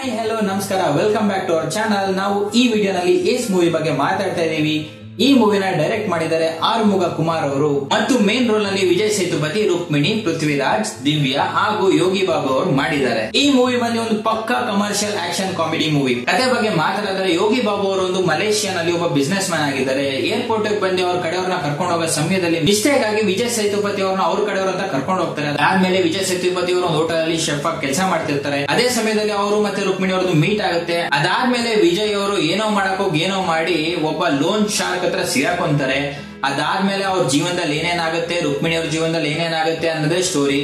Hi hello ನಮಸ್ಕಾರ welcome back to our channel. ನಾವು ಈ ವಿಡಿಯೋನಲ್ಲಿ ಏಸ್ ಮೂವಿ ಬಗ್ಗೆ ಮಾತಾಡ್ತಾ ಇದೀವಿ. ಈ ಮೂವಿನ ಡೈರೆಕ್ಟ್ ಮಾಡಿದ್ದಾರೆ ಆರ್ಮುಗ ಕುಮಾರ್ ಅವರು ಮತ್ತು ಮೇನ್ ರೋಲ್ ನಲ್ಲಿ ವಿಜಯ್ ಸೇತುಪತಿ, ರುಕ್ಮಿಣಿ, ಪೃಥ್ವಿರಾಜ್, ದಿವ್ಯಾ ಹಾಗೂ ಯೋಗಿ ಬಾಬು ಅವರು ಮಾಡಿದ್ದಾರೆ. ಈ ಮೂವಿ ಬಂದು ಒಂದು ಪಕ್ಕಾ ಕಮರ್ಷಿಯಲ್ ಆಕ್ಷನ್ ಕಾಮಿಡಿ ಮೂವಿ. ಕತೆ ಬಗ್ಗೆ ಮಾತಾಡಿದ್ರೆ ಯೋಗಿ ಬಾಬು ಅವರು ಒಂದು ಮಲೇಷಿಯಾನಲ್ಲಿ ಒಬ್ಬ ಬಿಸ್ನೆಸ್ ಮ್ಯಾನ್ ಆಗಿದ್ದಾರೆ. ಏರ್ಪೋರ್ಟ್ ಬಂದು ಅವ್ರ ಕಡೆಯವ್ರನ್ನ ಕರ್ಕೊಂಡು ಹೋಗೋ ಸಮಯದಲ್ಲಿ ಮಿಸ್ಟೇಕ್ ಆಗಿ ವಿಜಯ್ ಸೇತುಪತಿ ಅವ್ರನ್ನ ಅವ್ರ ಕಡೆಯವ್ರ ಅಂತ ಕರ್ಕೊಂಡು ಹೋಗ್ತಾರೆ. ಆದ್ಮೇಲೆ ವಿಜಯ್ ಸೇತುಪತಿ ಅವರು ಒಂದು ಹೋಟೆಲ್ ಅಲ್ಲಿ ಶೆಫ್ ಆಗಿ ಕೆಲಸ ಮಾಡ್ತಿರ್ತಾರೆ. ಅದೇ ಸಮಯದಲ್ಲಿ ಅವರು ಮತ್ತೆ ರುಕ್ಮಿಣಿ ಅವ್ರದ್ದು ಮೀಟ್ ಆಗುತ್ತೆ. ಅದಾದ್ಮೇಲೆ ವಿಜಯ್ ಅವರು ಏನೋ ಮಾಡಕ್ ಹೋಗಿ ಏನೋ ಮಾಡಿ ಒಬ್ಬ ಲೋನ್ ಶಾರ್ಕ್ ಹತ್ರ ಸಿಗಾಕೊಂತಾರೆ. ಅದಾದ್ಮೇಲೆ ಅವ್ರ ಜೀವನದಲ್ಲಿ ಏನೇನಾಗುತ್ತೆ, ರುಕ್ಮಿಣಿ ಅವ್ರ ಜೀವನದಲ್ಲಿ ಏನೇನಾಗುತ್ತೆ ಅನ್ನೋದೇ ಸ್ಟೋರಿ.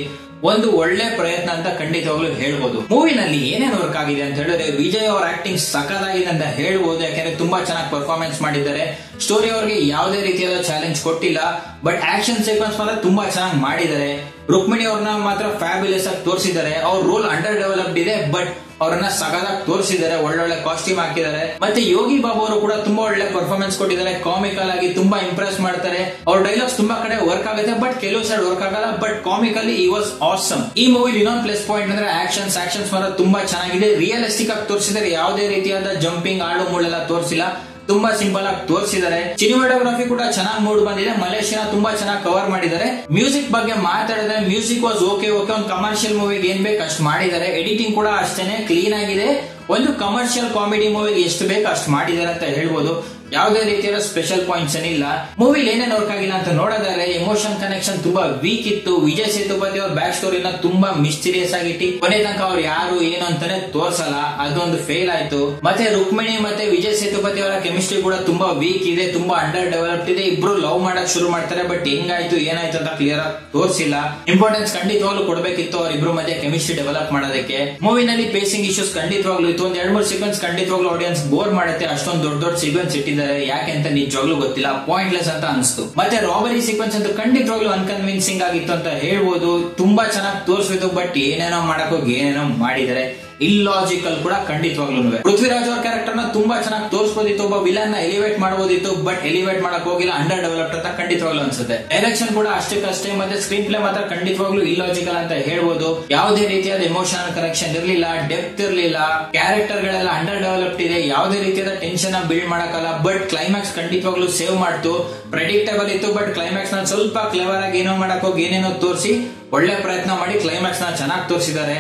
ಒಂದು ಒಳ್ಳೆ ಪ್ರಯತ್ನ ಅಂತ ಖಂಡಿತವಾಗ್ಲೂ ಹೇಳ್ಬೋದು. ಮೂವಿನಲ್ಲಿ ಏನೇನು ವರ್ಕ್ ಆಗಿದೆ ಅಂತ ಹೇಳಿದ್ರೆ ವಿಜಯ್ ಅವರ ಆಕ್ಟಿಂಗ್ ಸಖತ್ತಾಗಿದೆ ಅಂತ ಹೇಳ್ಬೋದು. ಯಾಕಂದ್ರೆ ತುಂಬಾ ಚೆನ್ನಾಗಿ ಪರ್ಫಾರ್ಮೆನ್ಸ್ ಮಾಡಿದ್ದಾರೆ. ಸ್ಟೋರಿ ಅವ್ರಿಗೆ ಯಾವುದೇ ರೀತಿಯಾದ ಚಾಲೆಂಜ್ ಕೊಟ್ಟಿಲ್ಲ, ಬಟ್ ಆಕ್ಷನ್ ಸೀಕ್ವೆನ್ಸ್ ಮಾತ್ರ ತುಂಬಾ ಚೆನ್ನಾಗಿ ಮಾಡಿದ್ದಾರೆ. ರುಕ್ಮಿಣಿ ಅವ್ರನ್ನ ಮಾತ್ರ ಫ್ಯಾಬ್ಯುಲಸ್ ಆಗಿ ತೋರಿಸಿದ್ದಾರೆ. ಅವ್ರ ರೋಲ್ ಅಂಡರ್ ಡೆವಲಪ್ಡ್ ಇದೆ, ಬಟ್ ಅವರನ್ನ ಸಗದಾಗಿ ತೋರಿಸಿದ್ದಾರೆ. ಒಳ್ಳೊಳ್ಳೆ ಕಾಸ್ಟ್ಯೂಮ್ ಹಾಕಿದ್ದಾರೆ. ಮತ್ತೆ ಯೋಗಿ ಬಾಬು ಅವರು ಕೂಡ ತುಂಬಾ ಒಳ್ಳೆ ಪರ್ಫಾರ್ಮೆನ್ಸ್ ಕೊಟ್ಟಿದ್ದಾರೆ. ಕಾಮಿಕಲ್ ಆಗಿ ತುಂಬಾ ಇಂಪ್ರೆಸ್ ಮಾಡ್ತಾರೆ. ಅವ್ರ ಡೈಲಾಗ್ಸ್ ತುಂಬಾ ಕಡೆ ವರ್ಕ್ ಆಗುತ್ತೆ, ಬಟ್ ಕೆಲವು ಸೈಡ್ ವರ್ಕ್ ಆಗಲ್ಲ. ಬಟ್ ಕಾಮಿಕಲಿ ಈ ವಾಸ್ ಆಸಮ್. ಈ ಮೂವಿ ಇನ್ನೊಂದು ಪ್ಲಸ್ ಪಾಯಿಂಟ್ ಅಂದ್ರೆ ಆಕ್ಷನ್ಸ್ ಮಾತ್ರ ತುಂಬಾ ಚೆನ್ನಾಗಿದೆ. ರಿಯಲಿಸ್ಟಿಕ್ ಆಗಿ ತೋರಿಸಿದ್ದಾರೆ. ಯಾವುದೇ ರೀತಿಯಾದ ಜಂಪಿಂಗ್, ಆಡು ಮುಳ್ಳೆಲ್ಲ ತೋರಿಸಿಲ್ಲ. ತುಂಬಾ ಸಿಂಪಲ್ ಆಗಿ ತೋರಿಸಿದ್ದಾರೆ. ಸಿನಿಮಾಟೋಗ್ರಫಿ ಕೂಡ ಚೆನ್ನಾಗಿ ಮೂಡ್ ಬಂದಿದೆ. ಮಲೇಷಿಯಾ ತುಂಬಾ ಚೆನ್ನಾಗಿ ಕವರ್ ಮಾಡಿದ್ದಾರೆ. ಮ್ಯೂಸಿಕ್ ಬಗ್ಗೆ ಮಾತಾಡಿದ್ರೆ ಮ್ಯೂಸಿಕ್ ವಾಸ್ ಓಕೆ. ಒಂದು ಕಮರ್ಷಿಯಲ್ ಮೂವಿಗೆ ಏನ್ ಬೇಕು ಅಷ್ಟು ಮಾಡಿದ್ದಾರೆ. ಎಡಿಟಿಂಗ್ ಕೂಡ ಅಷ್ಟೇನೆ ಕ್ಲೀನ್ ಆಗಿದೆ. ಒಂದು ಕಮರ್ಷಿಯಲ್ ಕಾಮಿಡಿ ಮೂವಿಗೆ ಎಷ್ಟು ಬೇಕು ಅಷ್ಟು ಮಾಡಿದ್ದಾರೆ ಅಂತ ಹೇಳ್ಬೋದು. ಯಾವುದೇ ರೀತಿಯ ಸ್ಪೆಷಲ್ ಪಾಯಿಂಟ್ಸ್ ಏನಿಲ್ಲ. ಮೂವಿಲಿ ಏನೇನು ವರ್ಕ್ ಆಗಿಲ್ಲ ಅಂತ ನೋಡೋದಾದ್ರೆ ಎಮೋಷನ್ ಕನೆಕ್ಷನ್ ತುಂಬಾ ವೀಕ್ ಇತ್ತು. ವಿಜಯ್ ಸೇತುಪತಿ ಅವ್ರ ಬ್ಯಾಕ್ ಸ್ಟೋರಿನ ತುಂಬಾ ಮಿಸ್ಟೀರಿಯಸ್ ಆಗಿಟ್ಟು ಕೊನೆ ತನಕ ಅವ್ರು ಯಾರು ಏನು ಅಂತಾನೆ ತೋರ್ಸಲ್ಲ. ಅದೊಂದು ಫೇಲ್ ಆಯ್ತು. ಮತ್ತೆ ರುಕ್ಮಿಣಿ ಮತ್ತೆ ವಿಜಯ್ ಸೇತುಪತಿ ಅವರ ಕೆಮಿಸ್ಟ್ರಿ ಕೂಡ ತುಂಬಾ ವೀಕ್ ಇದೆ. ತುಂಬಾ ಅಂಡರ್ ಡೆವಲಪ್ಡ್ ಇದೆ. ಇಬ್ರು ಲವ್ ಮಾಡಕ್ ಶುರು ಮಾಡ್ತಾರೆ, ಬಟ್ ಹೆಂಗಾಯ್ತು ಏನಾಯ್ತು ಅಂತ ಕ್ಲಿಯರ್ ಆಗಿ ತೋರಿಸಿಲ್ಲ. ಇಂಪಾರ್ಟೆನ್ಸ್ ಖಂಡಿತವಾಗ್ಲೂ ಕೊಡಬೇಕಿತ್ತು ಅವ್ರಿಬ್ರು ಮಧ್ಯೆ ಕೆಮಿಸ್ಟ್ರಿ ಡೆವಲಪ್ ಮಾಡೋದಕ್ಕೆ. ಮೂವಿನಲ್ಲಿ ಪೇಸಿಂಗ್ ಇಶ್ಯೂಸ್ ಖಂಡಿತವಾಗ್ಲೂ ಇತ್ತು. ಒಂದ್ 2-3 ಸೀಕ್ವೆನ್ಸ್ ಖಂಡಿತವಾಗ್ಲೂ ಆಡಿಯನ್ಸ್ ಬೋರ್ ಮಾಡುತ್ತೆ. ಅಷ್ಟೊಂದು ದೊಡ್ಡ ಸೀಕ್ವೆನ್ಸ್ ಇಟ್ಟಿದ್ದಾರೆ. ಯಾಕೆ ಅಂತ ನಿಜವಾಗ್ಲೂ ಗೊತ್ತಿಲ್ಲ. ಪಾಯಿಂಟ್ಲೆಸ್ ಅಂತ ಅನಿಸ್ತು. ಮತ್ತೆ ರಾಬರಿ ಸೀಕ್ವೆನ್ಸ್ ಅಂತೂ ಖಂಡಿತವಾಗ್ಲೂ ಅನ್ಕನ್ವಿನ್ಸಿಂಗ್ ಆಗಿತ್ತು ಅಂತ ಹೇಳ್ಬೋದು. ತುಂಬಾ ಚೆನ್ನಾಗಿ ತೋರಿಸಿದ್ರು, ಬಟ್ ಏನೇನೋ ಮಾಡಕ್ ಹೋಗಿ ಏನೇನೋ ಮಾಡಿದ್ದಾರೆ. ಇಲ್ಲಾಜಿಕಲ್ ಕೂಡ ಖಂಡಿತವಾಗ್ಲೂ. ಪೃಥ್ವಿರಾಜ್ ಅವ್ರ ಕ್ಯಾರೆಕ್ಟರ್ ನ ತುಂಬಾ ಚೆನ್ನಾಗಿ ತೋರಿಸಬಹುದಿತ್ತು. ಒಬ್ಬ ವಿಲನ್ ನ ಎಲಿವೇಟ್ ಮಾಡಬಹುದಿತ್ತು, ಬಟ್ ಎಲಿವೇಟ್ ಮಾಡಕ್ ಹೋಗಿಲ್ಲ. ಅಂಡರ್ ಡೆವಲಪ್ಡ್ ಅಂತ ಖಂಡಿತವಾಗ್ಲೂ ಅನ್ಸುತ್ತೆ. ಡೈರೆಕ್ಷನ್ ಕೂಡ ಅಷ್ಟೇ. ಮತ್ತೆ ಸ್ಕ್ರೀನ್ ಪ್ಲೇ ಮಾತ್ರ ಖಂಡಿತವಾಗ್ಲೂ ಇಲ್ಲಾಜಿಕಲ್ ಅಂತ ಹೇಳ್ಬೋದು. ಯಾವುದೇ ರೀತಿಯಾದ ಎಮೋಷನಲ್ ಕನೆಕ್ಷನ್ ಇರಲಿಲ್ಲ, ಡೆಪ್ತ್ ಇರಲಿಲ್ಲ. ಕ್ಯಾರೆಕ್ಟರ್ ಗಳೆಲ್ಲ ಅಂಡರ್ ಡೆವಲಪ್ಡ್ ಇದೆ. ಯಾವುದೇ ರೀತಿಯಾದ ಟೆನ್ಷನ್ ಬಿಲ್ಡ್ ಮಾಡಕ್ಕಲ್ಲ. ಬಟ್ ಕ್ಲೈಮ್ಯಾಕ್ಸ್ ಖಂಡಿತವಾಗ್ಲೂ ಸೇವ್ ಮಾಡ್ತು. ಪ್ರೆಡಿಕ್ಟಬಲ್ ಇತ್ತು, ಬಟ್ ಕ್ಲೈಮ್ಯಾಕ್ಸ್ ನ ಸ್ವಲ್ಪ ಕ್ಲೆವರ್ ಆಗಿ ಏನೋ ಮಾಡಕ್ ಹೋಗಿ ಏನೇನೋ ತೋರಿಸಿ ಒಳ್ಳೆ ಪ್ರಯತ್ನ ಮಾಡಿ ಕ್ಲೈಮ್ಯಾಕ್ಸ್ ನ ಚೆನ್ನಾಗಿ ತೋರಿಸಿದ್ದಾರೆ.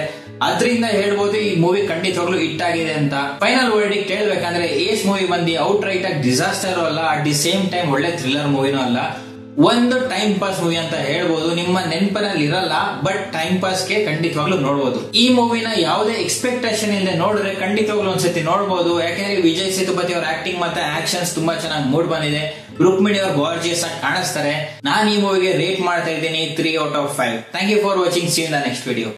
ಅದರಿಂದ ಹೇಳ್ಬೋದು ಈ ಮೂವಿ ಖಂಡಿತವಾಗ್ಲೂ ಹಿಟ್ ಆಗಿದೆ ಅಂತ. ಫೈನಲ್ ವರ್ಡಿಕ್ಟ್ ಹೇಳ್ಬೇಕಂದ್ರೆ ಏಸ್ ಮೂವಿ ಬಂದು ಔಟ್ ರೈಟ್ ಆಗಿ ಡಿಸಾಸ್ಟರ್ ಅಲ್ಲ, ಅಟ್ ದಿ ಸೇಮ್ ಟೈಮ್ ಒಳ್ಳೆ ಥ್ರಿಲ್ಲರ್ ಮೂವಿನೂ ಅಲ್ಲ. ಒಂದು ಟೈಮ್ ಪಾಸ್ ಮೂವಿ ಅಂತ ಹೇಳ್ಬೋದು. ನಿಮ್ಮ ನೆನಪಿನಲ್ಲಿ ಇರಲ್ಲ, ಬಟ್ ಟೈಮ್ ಪಾಸ್ಗೆ ಖಂಡಿತವಾಗ್ಲೂ ನೋಡಬಹುದು. ಈ ಮೂವಿನ ಯಾವುದೇ ಎಕ್ಸ್ಪೆಕ್ಟೇಷನ್ ಇಲ್ಲದೆ ನೋಡಿದ್ರೆ ಖಂಡಿತವಾಗ್ಲೂ ಒಂದ್ಸತಿ ನೋಡಬಹುದು. ಯಾಕೆಂದ್ರೆ ವಿಜಯ್ ಸೇತುಪತಿ ಅವರ ಆಕ್ಟಿಂಗ್ ಮತ್ತೆ ಆಕ್ಷನ್ಸ್ ತುಂಬಾ ಚೆನ್ನಾಗಿ ಮೂಡ್ ಬಂದಿದೆ. ರುಕ್ಮಿಣಿ ಅವರು ಗಾರ್ಜಿಯಸ್ ಆಗಿ ಕಾಣಿಸ್ತಾರೆ. ನಾನು ಈ ಮೂವಿಗೆ ರೇಟ್ ಮಾಡ್ತಾ ಇದ್ದೀನಿ 3 out of 5. Thank you for watching. See in the next video.